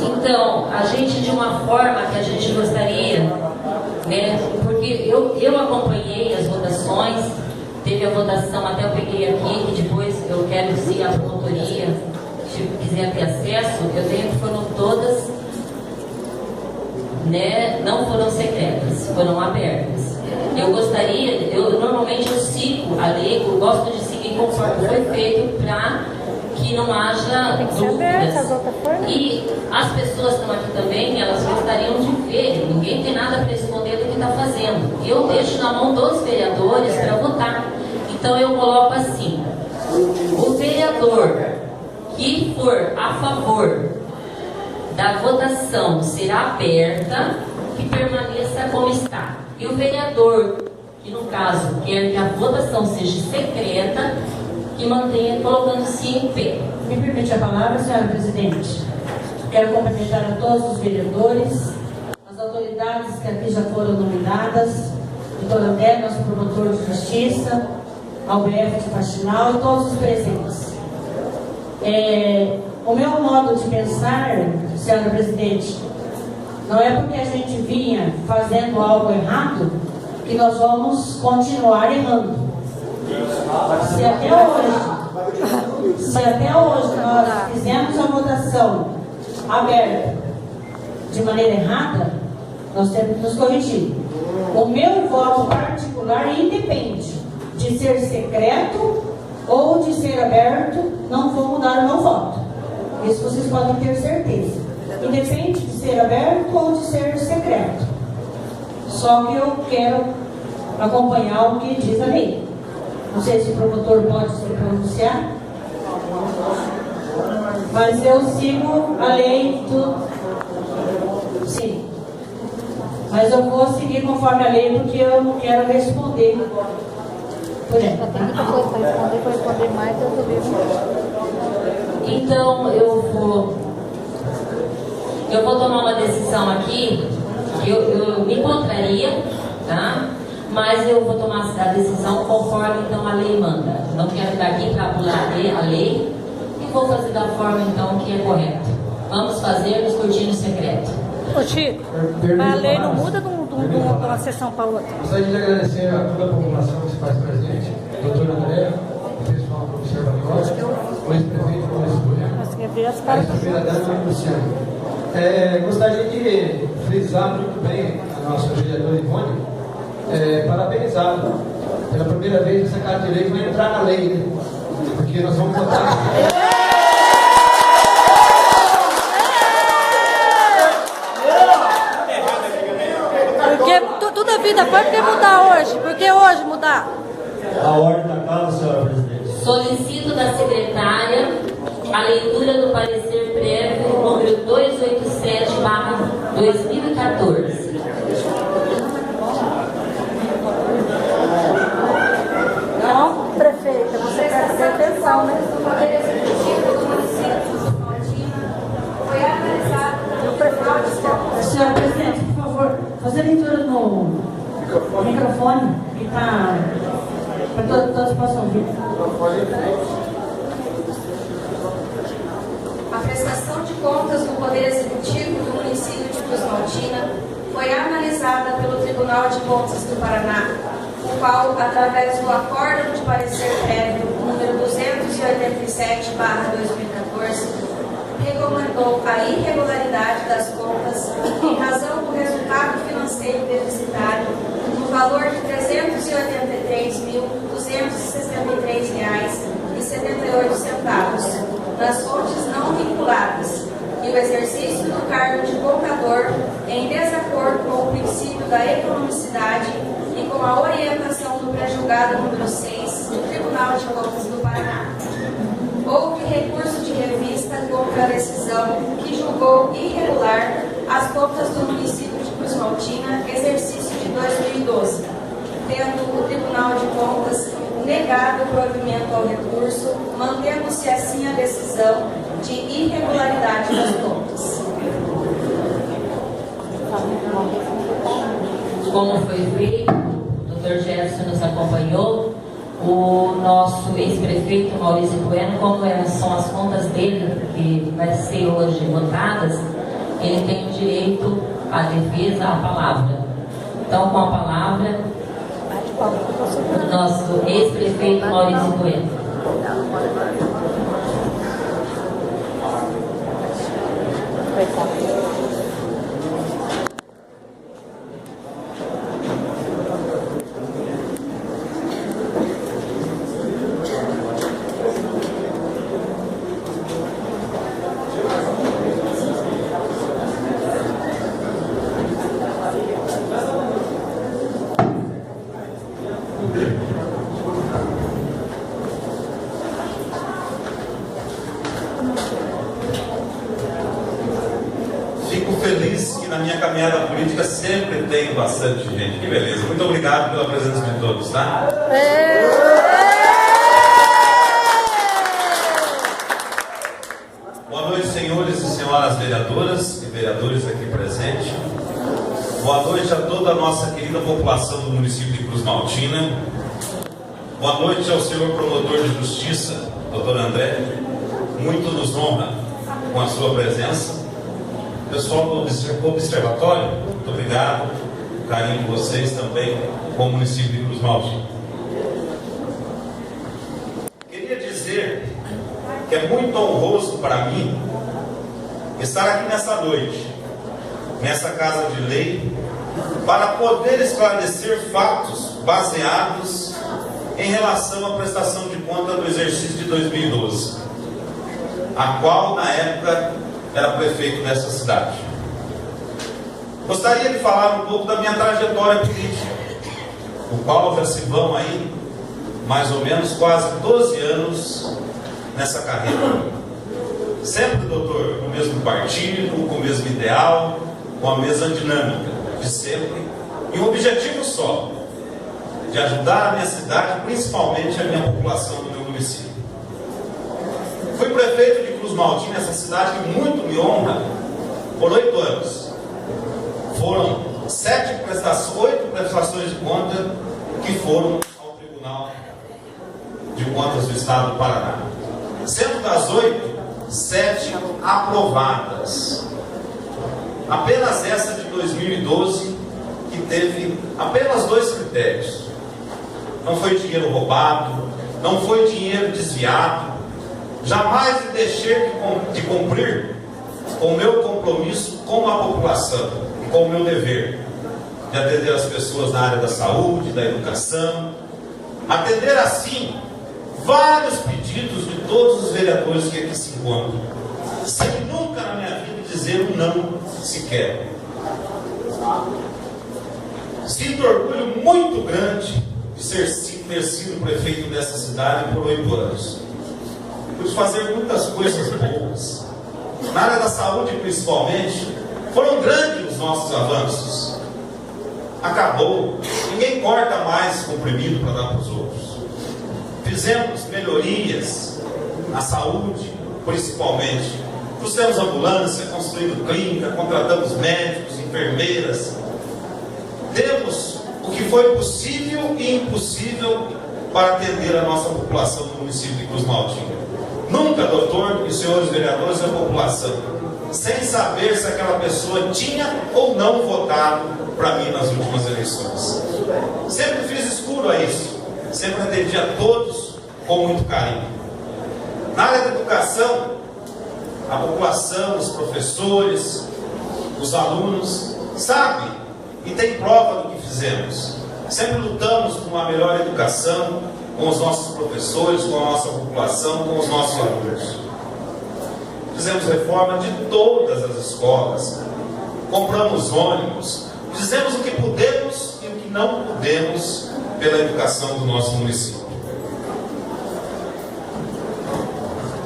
Então, a gente, de uma forma que a gente gostaria, né, porque eu acompanhei as votações, teve a votação, até eu peguei aqui, que depois eu quero, se a promotoria quiser ter acesso, eu tenho que foram todas, né, não foram secretas, foram abertas. Eu gostaria, normalmente eu sigo a lei, eu gosto de seguir conforme foi feito para que não haja dúvidas. E as pessoas que estão aqui também, elas gostariam de ver, ninguém tem nada para esconder do que está fazendo. Eu deixo na mão dos vereadores para votar. Então eu coloco assim: o vereador que for a favor da votação será aberta, que permaneça como está. E o vereador que, no caso, quer que a votação seja secreta, que mantenha colocando-se em pé. Me permite a palavra, senhora presidente? Quero cumprimentar a todos os vereadores, as autoridades que aqui já foram nominadas, doutor André, nosso promotor de justiça, ao BF de Faxinal e todos os presentes. O meu modo de pensar, senhora presidente, não é porque a gente vinha fazendo algo errado que nós vamos continuar errando. Se até hoje nós fizemos a votação aberta de maneira errada, nós temos que nos corrigir. O meu voto particular independe de ser secreto ou de ser aberto, não vou mudar o meu voto. Isso vocês podem ter certeza. Independe de ser aberto ou de ser secreto. Só que eu quero acompanhar o que diz a lei. Não sei se o promotor pode se pronunciar, mas eu sigo a lei do... Sim. Mas eu vou seguir conforme a lei, porque eu não quero responder por ela. Tem muita coisa para responder, vou responder mais, eu tô vendo. Então eu vou tomar uma decisão aqui, que eu me encontraria, tá? Mas eu vou tomar a decisão conforme então a lei manda. Não quero daqui para pular a lei e vou fazer da forma então que é correta. Vamos fazer nos cortinos secretos. Ô Chico, a lei não muda de uma sessão para outra. Gostaria de agradecer a toda a população que se faz presente, doutor André, o pessoal do Observatório, o ex-prefeito Maurício Bueno, a ex-primeira-dama Luciano. Gostaria de frisar muito bem a nossa vereadora Ivone, parabenizá-la. Pela primeira vez essa carta de lei vai entrar na lei, né? Porque nós vamos votar. Porque toda a vida pode ter mudar hoje. Por que hoje mudar? A ordem da casa, senhora presidente. Solicito da secretária a leitura do parecer prévio número 287/2014. Não, prefeita, você presta atenção, né? O Poder Executivo do município de Londrina foi analisado pelo Tribunal de Contas. Senhora presidente, por favor, fazer a leitura no microfone, que está para todos possam ouvir. A prestação de contas do Poder Executivo do município de Cruz Maltina foi analisada pelo Tribunal de Contas do Paraná, o qual, através do acórdão de parecer prévio número 287/2014, recomendou a irregularidade das contas em razão do resultado financeiro deficitário no valor de R$ 383.263,78 nas fontes não vinculadas e o exercício do cargo de contador em desacordo com o princípio da economicidade e com a orientação do pré-julgado número 6 do Tribunal de Contas do Paraná. Houve recurso de revista contra a decisão que julgou irregular as contas do município de Cruz Maltina, exercício de 2012, tendo o Tribunal de Contas negado o provimento ao recurso, mantendo-se assim a decisão de irregularidade das contas. Como foi feito, o Dr. Gerson nos acompanhou, o nosso ex-prefeito Maurício Bueno, como são as contas dele, que vai ser hoje votadas, ele tem o direito à defesa, à palavra. Então, com a palavra, o nosso ex-prefeito Maurício Bueno. Fico feliz que na minha caminhada política sempre tem bastante gente. Que beleza. Muito obrigado pela presença de todos, tá? Boa noite, senhores e senhoras vereadoras e vereadores aqui presentes. Boa noite a toda a nossa querida população do município de Cruz Maltina. Boa noite ao senhor promotor de justiça, doutor André. Muito nos honra com a sua presença. Pessoal do Observatório, muito obrigado. O carinho de vocês também com o município de Cruz Maltina. Queria dizer que é muito honroso para mim estar aqui nessa noite, nessa Casa de Lei, para poder esclarecer fatos baseados em relação à prestação de conta do exercício de 2012, a qual, na época, era prefeito dessa cidade. Gostaria de falar um pouco da minha trajetória política, o qual já se vão aí, mais ou menos, quase 12 anos nessa carreira. Sempre, doutor, com o mesmo partido, com o mesmo ideal, com a mesma dinâmica, de sempre, e um objetivo só, de ajudar a minha cidade, principalmente a minha população do meu município. Fui prefeito de Cruz Maltina, essa cidade que muito me honra, por 8 anos. Foram 8 prestações de conta que foram ao Tribunal de Contas do Estado do Paraná. Sendo das 8, 7 aprovadas. Apenas essa de 2012, que teve apenas 2 critérios. Não foi dinheiro roubado, não foi dinheiro desviado. Jamais me deixei de cumprir com o meu compromisso com a população e com o meu dever de atender as pessoas na área da saúde, da educação, atender assim vários pedidos de todos os vereadores que aqui se encontram, sem nunca na minha vida dizer um não sequer. Sinto orgulho muito grande de ter sido prefeito dessa cidade por 8 anos. Pude fazer muitas coisas boas. Na área da saúde, principalmente, foram grandes os nossos avanços. Acabou. Ninguém corta mais comprimido para dar para os outros. Fizemos melhorias na saúde, principalmente. Trouxemos ambulância, construímos clínica, contratamos médicos, enfermeiras. Demos o que foi possível e impossível para atender a nossa população do município de Cruz Maltina. Nunca, doutor e senhores vereadores, a população, sem saber se aquela pessoa tinha ou não votado para mim nas últimas eleições. Sempre fiz escuro a isso, sempre atendi a todos com muito carinho. Na área da educação, a população, os professores, os alunos, sabem e tem prova do que fizemos. Sempre lutamos por uma melhor educação, com os nossos professores, com a nossa população, com os nossos alunos. Fizemos reforma de todas as escolas, compramos ônibus, fizemos o que pudemos e o que não pudemos pela educação do nosso município.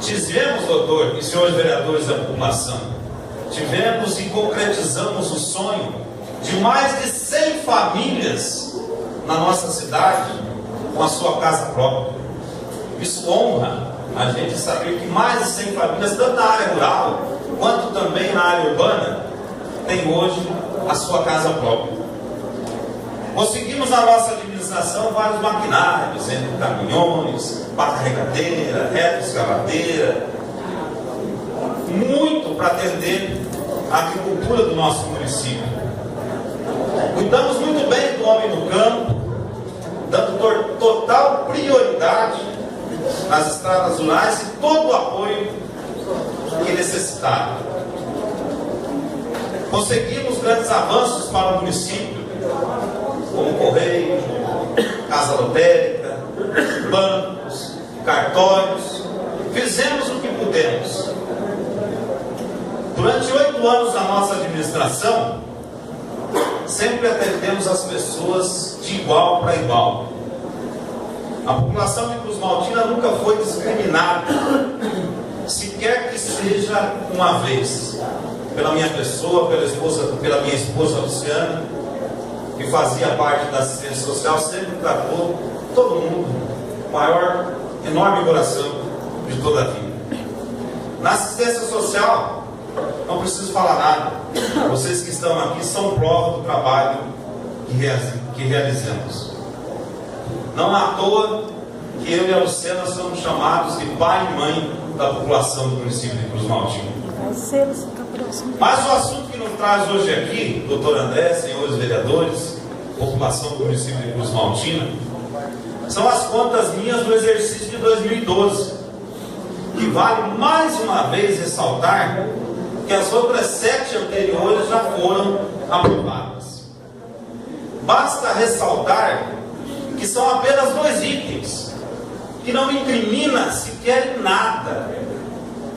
Tivemos, doutor e senhores vereadores da população, tivemos e concretizamos o sonho de mais de 100 famílias na nossa cidade com a sua casa própria. Isso honra a gente saber que mais de 100 famílias, tanto na área rural quanto também na área urbana, tem hoje a sua casa própria. Conseguimos na nossa administração vários maquinários, entre caminhões, pá carregadeira, reto escavadeira, muito para atender a agricultura do nosso município. Cuidamos muito bem do homem no campo, dando total prioridade nas estradas rurais e todo o apoio que necessitar. Conseguimos grandes avanços para o município, como correio, casa lotérica, bancos, cartórios. Fizemos o que pudemos. Durante 8 anos da nossa administração, sempre atendemos as pessoas de igual para igual. A população de Cruz Maltina nunca foi discriminada, sequer que seja uma vez, pela minha pessoa, pela minha esposa Luciana, que fazia parte da assistência social, sempre tratou todo mundo com o maior, enorme coração de toda a vida. Na assistência social, não preciso falar nada. Vocês que estão aqui são prova do trabalho que realizamos. Não à toa que eu e a Luciana somos chamados de pai e mãe da população do município de Cruz Maltina. Mas o assunto que nos traz hoje aqui, doutor André, senhores vereadores, população do município de Cruz Maltina, são as contas minhas do exercício de 2012, que vale mais uma vez ressaltar que as outras 7 anteriores já foram aprovadas. Basta ressaltar que são apenas 2 itens, que não incrimina sequer nada.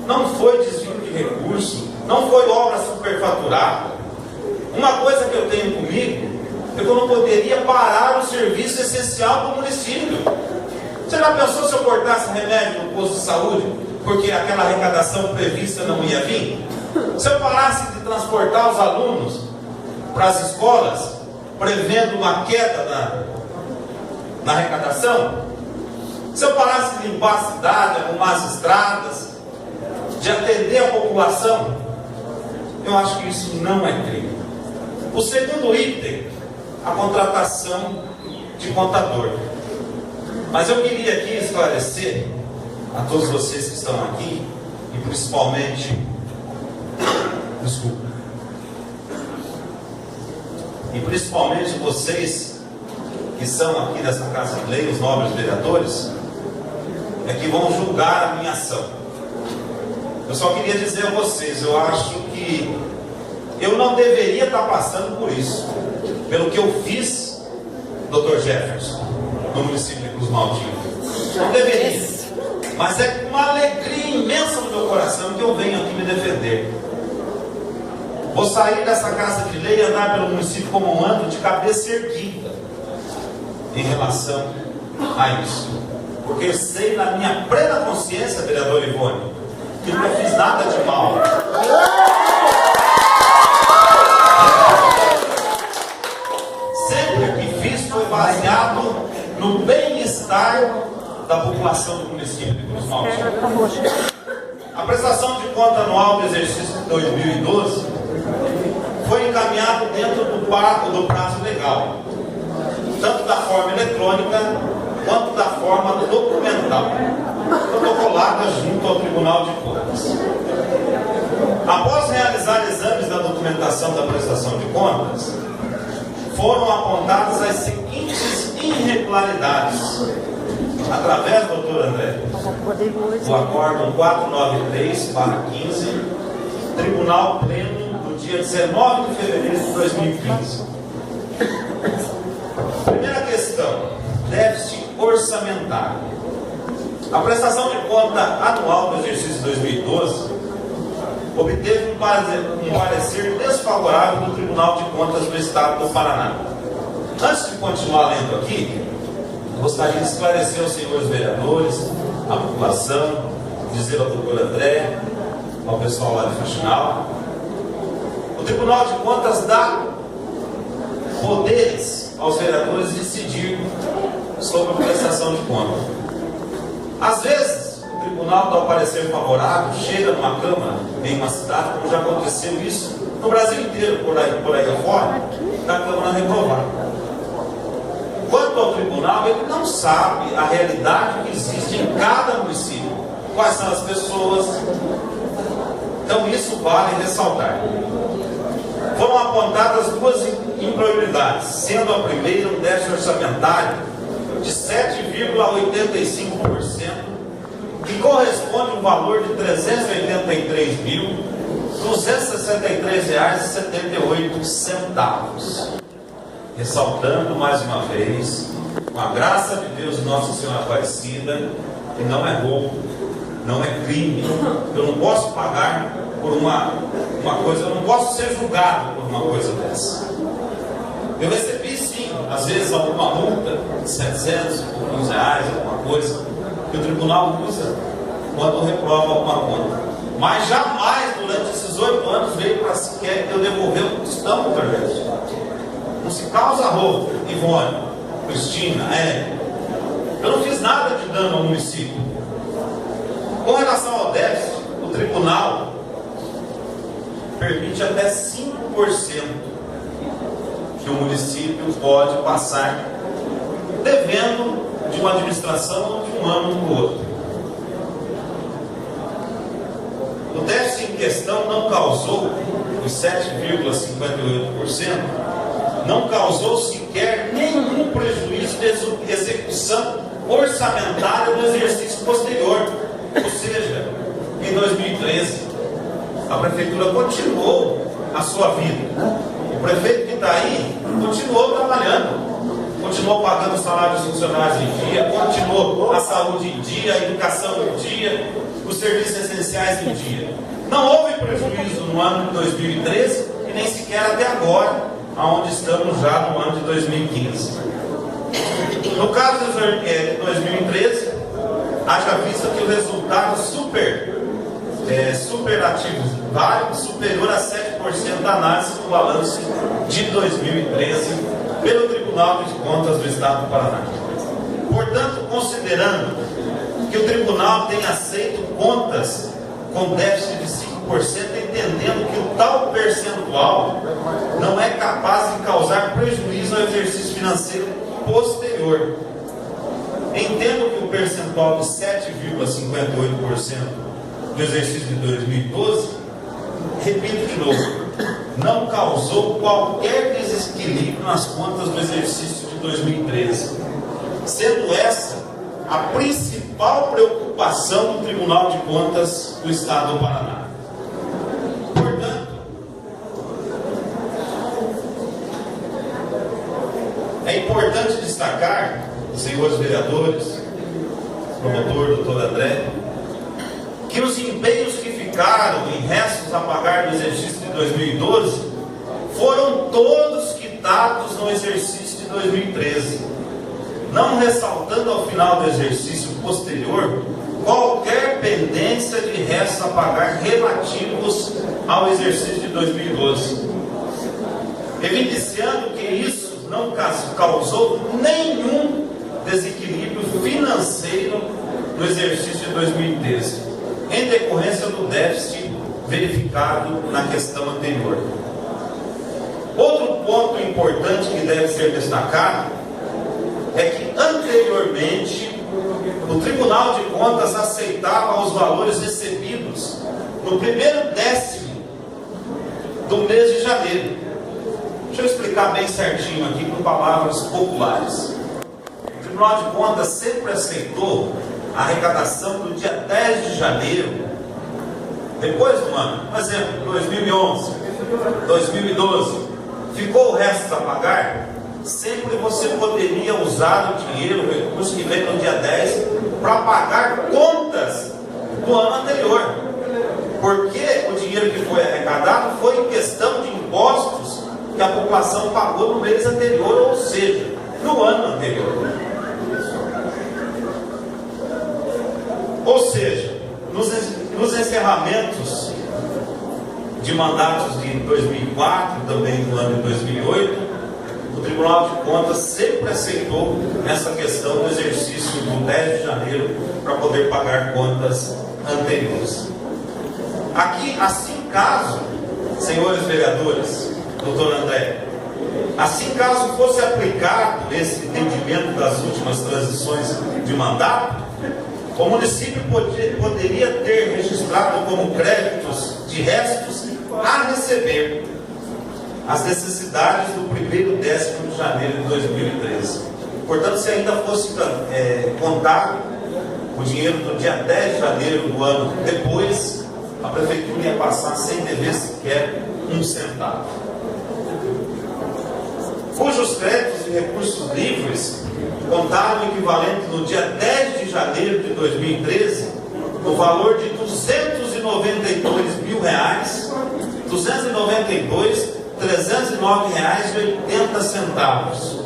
Não foi desvio de recurso, não foi obra superfaturada. Uma coisa que eu tenho comigo é que eu não poderia parar o serviço essencial do município. Você já pensou se eu cortasse remédio no posto de saúde porque aquela arrecadação prevista não ia vir? Se eu parasse de transportar os alunos para as escolas, prevendo uma queda na arrecadação? Se eu parasse de limpar a cidade, arrumar as estradas, de atender a população? Eu acho que isso não é crime. O segundo item, a contratação de contador. Mas eu queria aqui esclarecer a todos vocês que estão aqui, e principalmente, vocês que são aqui dessa Casa de Lei, os nobres vereadores, é que vão julgar a minha ação. Eu só queria dizer a vocês, eu acho que eu não deveria estar passando por isso, pelo que eu fiz, Dr. Jefferson, no município de Cruz Maltina. Não deveria. Mas é com uma alegria imensa no meu coração que eu venho aqui me defender. Vou sair dessa Casa de Lei e andar pelo município como um ando de cabeça erguida em relação a isso. Porque eu sei na minha plena consciência, vereador Ivone, que não fiz nada de mal. Sempre que fiz foi baseado no bem-estar da população do município de Cruz Maltina. A prestação de conta anual do exercício de 2012 foi encaminhado dentro do prazo legal, tanto da forma eletrônica quanto da forma documental, protocolada junto ao Tribunal de Contas. Após realizar exames da documentação da prestação de contas, foram apontadas as seguintes irregularidades, através, doutor André, do acórdão 493/15, Tribunal Pleno, no dia 19 de fevereiro de 2015. Primeira questão, déficit orçamentário. A prestação de conta anual do exercício 2012 obteve um parecer desfavorável do Tribunal de Contas do Estado do Paraná. Antes de continuar lendo aqui, gostaria de esclarecer aos senhores vereadores, à população, dizer ao doutor André, ao pessoal lá de Faxinal, o Tribunal de Contas dá poderes aos vereadores decidir sobre a prestação de conta. Às vezes, o tribunal dá um parecer favorável, chega numa Câmara, em uma cidade, como já aconteceu isso no Brasil inteiro, por aí afora, da Câmara reprovar. Quanto ao tribunal, ele não sabe a realidade que existe em cada município. Quais são as pessoas, Então isso vale ressaltar. Foram apontadas duas improbabilidades, sendo a primeira um déficit orçamentário de 7,85%, que corresponde a um valor de R$ 383.263,78. Ressaltando mais uma vez, com a graça de Deus e Nossa Senhora Aparecida, que não é roubo, não é crime. Eu não posso pagar por uma coisa, eu não posso ser julgado por uma coisa dessa. Eu recebi sim, às vezes, alguma multa de 700, alguns reais, alguma coisa, que o tribunal usa quando reprova alguma conta. Mas jamais, durante esses 8 anos, veio para sequer eu devolver um tostão, doutor Gerson. Não se causa roubo, Ivone, Cristina, eu não fiz nada de dano ao município. Com relação ao déficit, o tribunal permite até 5% que o município pode passar devendo de uma administração ou de um ano para o outro. O déficit em questão não causou, os 7,58%, não causou sequer nenhum prejuízo de execução orçamentária do exercício posterior. Ou seja, em 2013, a prefeitura continuou a sua vida. O prefeito que está aí continuou trabalhando, continuou pagando os salários dos funcionários em dia, continuou a saúde em dia, a educação em dia, os serviços essenciais em dia. Não houve prejuízo no ano de 2013 e nem sequer até agora, aonde estamos já no ano de 2015. No caso de 2013, haja vista que o resultado superativo válido superior a 7% da análise do balanço de 2013 pelo Tribunal de Contas do Estado do Paraná. Portanto, considerando que o Tribunal tem aceito contas com déficit de 5%, entendendo que o tal percentual não é capaz de causar prejuízo ao exercício financeiro posterior. Entendo que o percentual de 7,58% do exercício de 2012, repito de novo, não causou qualquer desequilíbrio nas contas do exercício de 2013, sendo essa a principal preocupação do Tribunal de Contas do Estado do Paraná. Portanto, é importante destacar, senhores vereadores, promotor, doutor André, que os empenhos que ficaram em restos a pagar do exercício de 2012 foram todos quitados no exercício de 2013, não ressaltando ao final do exercício posterior qualquer pendência de restos a pagar relativos ao exercício de 2012, evidenciando que isso não causou nenhum desequilíbrio financeiro no exercício de 2013, em decorrência do déficit verificado na questão anterior. Outro ponto importante que deve ser destacado é que anteriormente o Tribunal de Contas aceitava os valores recebidos no primeiro décimo do mês de janeiro. Deixa eu explicar bem certinho aqui com palavras populares. O Tribunal de Contas sempre aceitou a arrecadação do dia 10 de janeiro, depois do ano. Por exemplo, 2011, 2012, ficou o resto a pagar, sempre você poderia usar o dinheiro, o recurso que vem no dia 10, para pagar contas do ano anterior. Porque o dinheiro que foi arrecadado foi em questão de impostos que a população pagou no mês anterior, ou seja, no ano anterior. Ou seja, nos encerramentos de mandatos de 2004, também no ano de 2008, o Tribunal de Contas sempre aceitou essa questão do exercício do 10 de janeiro para poder pagar contas anteriores. Aqui, assim caso, senhores vereadores, doutor André, assim caso fosse aplicado esse entendimento das últimas transições de mandato, o município poderia ter registrado como créditos de restos a receber as necessidades do primeiro décimo de janeiro de 2013. Portanto, se ainda fosse contado o dinheiro do dia 10 de janeiro do ano depois, a prefeitura ia passar sem dever sequer um centavo. Cujos créditos e recursos livres contaram o equivalente no dia 10 de janeiro de 2013 no valor de R$ 292.309,80,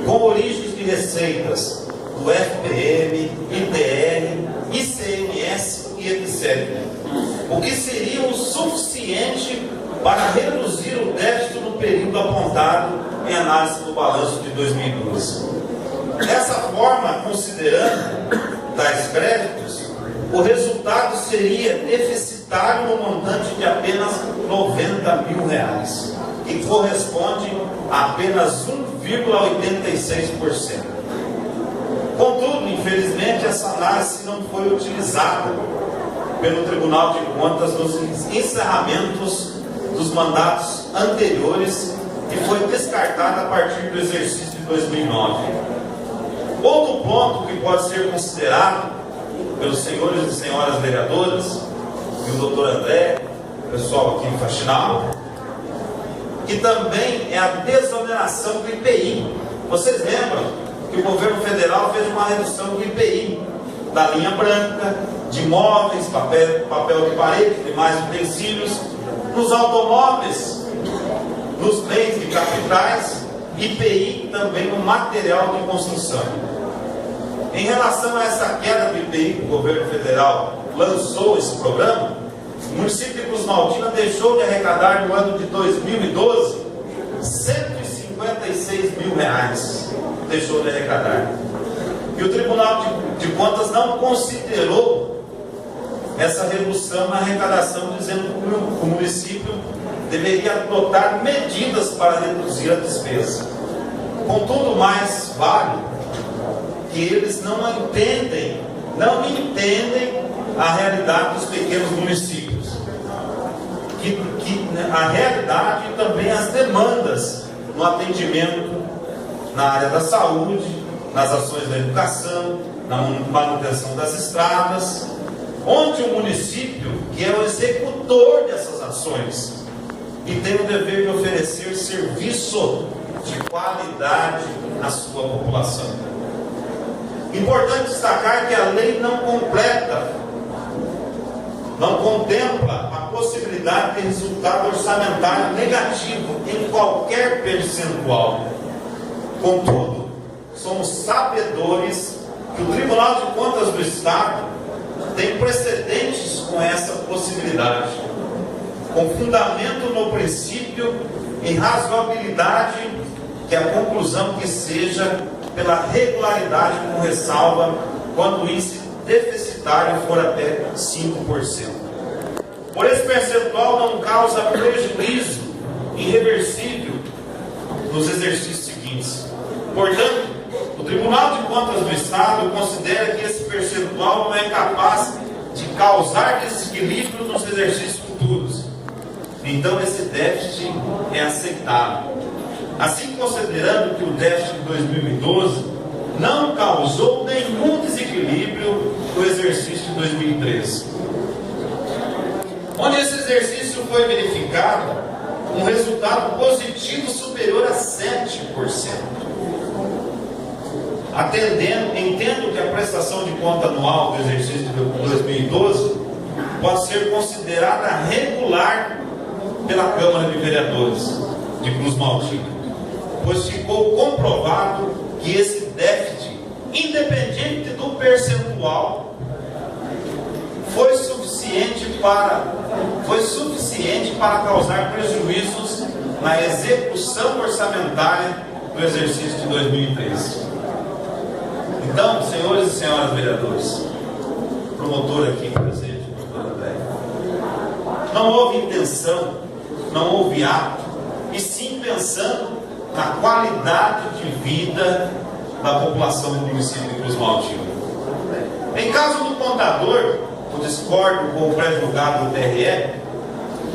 com origens de receitas do FPM, ITR, ICMS e etc., o que seria o suficiente para reduzir o déficit no período apontado em análise do balanço de 2012. Dessa forma, considerando tais créditos, o resultado seria deficitário no montante de apenas R$ 90 mil, que corresponde a apenas 1,86%. Contudo, infelizmente, essa análise não foi utilizada pelo Tribunal de Contas nos encerramentos dos mandatos anteriores e foi descartada a partir do exercício de 2009. Outro ponto que pode ser considerado pelos senhores e senhoras vereadores e o doutor André, o pessoal aqui em Faxinal, que também é a desoneração do IPI. Vocês lembram que o governo federal fez uma redução do IPI, da linha branca, de móveis, papel de parede, demais utensílios, nos automóveis, nos bens de capitais, IPI também no material de construção. Em relação a essa queda do IPI que o governo federal lançou esse programa, o município de Cruz Maltina deixou de arrecadar no ano de 2012 R$ 156 mil. Deixou de arrecadar. E o Tribunal de Contas não considerou essa redução na arrecadação, dizendo que o município deveria adotar medidas para reduzir a despesa. Contudo, mais vale que eles não entendem a realidade dos pequenos municípios, a realidade e também as demandas no atendimento na área da saúde, nas ações da educação, na manutenção das estradas, onde o município, que é o executor dessas ações, e tem o dever de oferecer serviço de qualidade à sua população. Importante destacar que a lei não contempla a possibilidade de resultado orçamentário negativo em qualquer percentual. Contudo, somos sabedores que o Tribunal de Contas do Estado tem precedentes com essa possibilidade, com fundamento no princípio e razoabilidade, que a conclusão que seja pela regularidade com ressalva quando o índice deficitário for até 5%. Por esse percentual não causa prejuízo irreversível nos exercícios seguintes. Portanto, o Tribunal de Contas do Estado considera que esse percentual não é capaz de causar desequilíbrio nos exercícios futuros. Então, esse déficit é aceitável. Assim, considerando que o déficit de 2012 não causou nenhum desequilíbrio no exercício de 2013. Onde esse exercício foi verificado um resultado positivo superior a 7%. Entendo que a prestação de conta anual do exercício de 2012 pode ser considerada regular pela Câmara de Vereadores de Cruz Maltina, pois ficou comprovado que esse déficit, independente do percentual, foi suficiente para causar prejuízos na execução orçamentária do exercício de 2013. Então, senhores e senhoras vereadores, promotor aqui presente, doutor André, não houve intenção, não houve ato, e sim pensando na qualidade de vida da população do município de Cruz Maltina. Em caso do contador, eu discordo com o pré-julgado do TRE,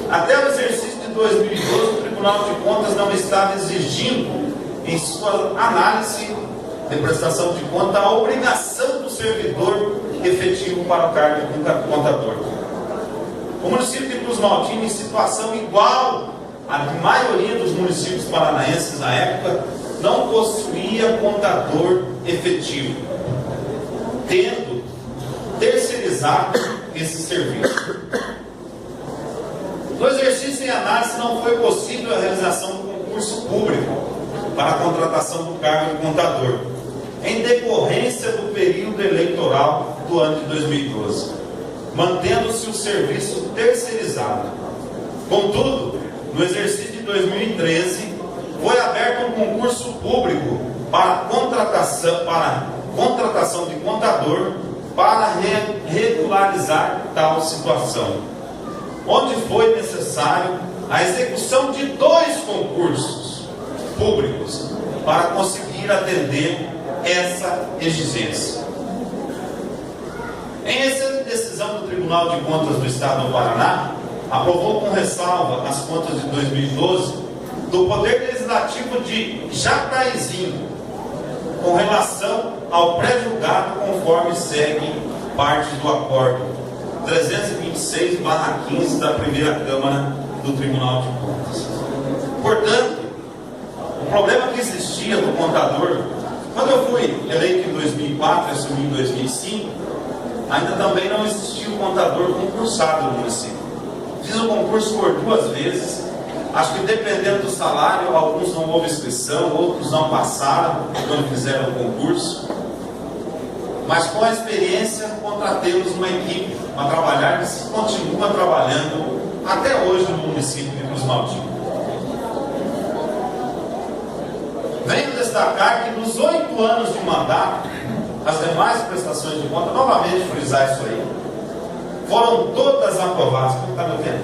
Até o exercício de 2012, o Tribunal de Contas não estava exigindo em sua análise de prestação de conta a obrigação do servidor efetivo para o cargo de contador. O município de Cruz Maltina, em situação igual à maioria dos municípios paranaenses na época, não possuía contador efetivo, tendo terceirizado esse serviço. No exercício em análise, não foi possível a realização do concurso público para a contratação do cargo de contador, em decorrência do período eleitoral do ano de 2012, mantendo-se o serviço terceirizado. Contudo, no exercício de 2013, foi aberto um concurso público para contratação de contador para regularizar tal situação, onde foi necessário a execução de 2 concursos públicos para conseguir atender essa exigência. Em recente decisão do Tribunal de Contas do Estado do Paraná, aprovou com ressalva as contas de 2012 do Poder Legislativo de Jataizinho, com relação ao pré-julgado, conforme segue parte do acordo 326/15 da primeira Câmara do Tribunal de Contas. Portanto, o problema que existia do contador, quando eu fui eleito em 2004 e assumi em 2005, ainda também não existia o contador concursado no município. Fiz o concurso por 2 vezes, acho que dependendo do salário, alguns não houve inscrição, outros não passaram quando fizeram o concurso. Mas com a experiência, contratemos uma equipe para trabalhar, que continua trabalhando até hoje no município de Cruz Maltina. Venho destacar que nos 8 anos de mandato, as demais prestações de conta, novamente frisar isso aí, foram todas aprovadas. Como está meu tempo?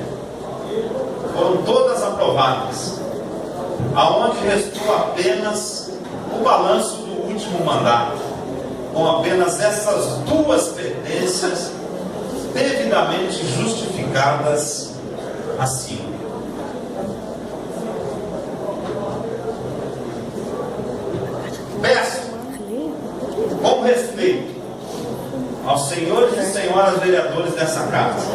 Foram todas aprovadas, aonde restou apenas o balanço do último mandato, com apenas essas 2 pendências devidamente justificadas acima. Peço, com respeito aos senhores e senhoras vereadores dessa casa,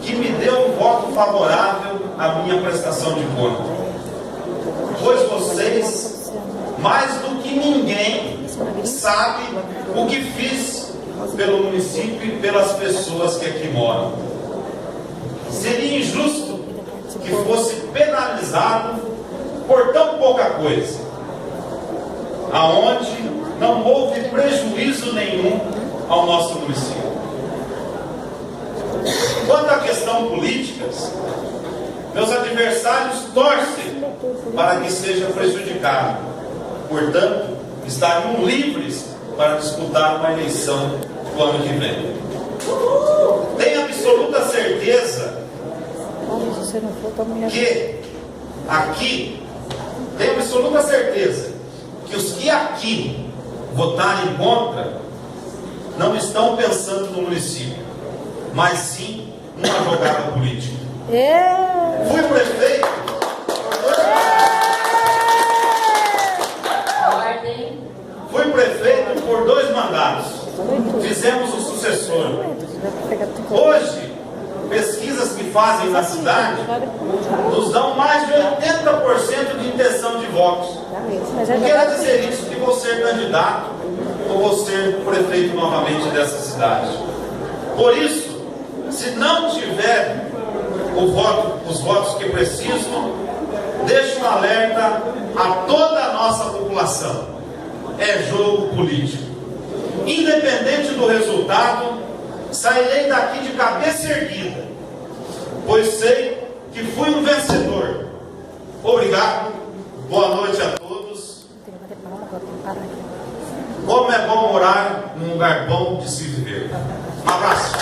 que me dê um voto favorável à minha prestação de conta, pois vocês, mais do que ninguém, sabem o que fiz pelo município e pelas pessoas que aqui moram. Seria injusto que fosse penalizado por tão pouca coisa, aonde não houve prejuízo nenhum ao nosso município. Quanto à questão políticas, meus adversários torcem para que seja prejudicado. Portanto, estariam livres para disputar uma eleição no ano que vem. Tenho absoluta certeza que aqui, tenho absoluta certeza que os que aqui votarem contra não estão pensando no município, mas sim numa jogada política. Fui prefeito por 2 mandatos. Fizemos o sucessor. Hoje, pesquisas que fazem na cidade nos dão mais de 80% de intenção de votos. Não quer dizer isso que vou ser candidato ou vou ser prefeito novamente dessa cidade. Por isso, se não tiver os votos que preciso, deixo um alerta a toda a nossa população. É jogo político. Independente do resultado, sairei daqui de cabeça erguida, pois sei que fui um vencedor. Obrigado, boa noite a todos. Como é bom morar num lugar bom de se viver. Um abraço.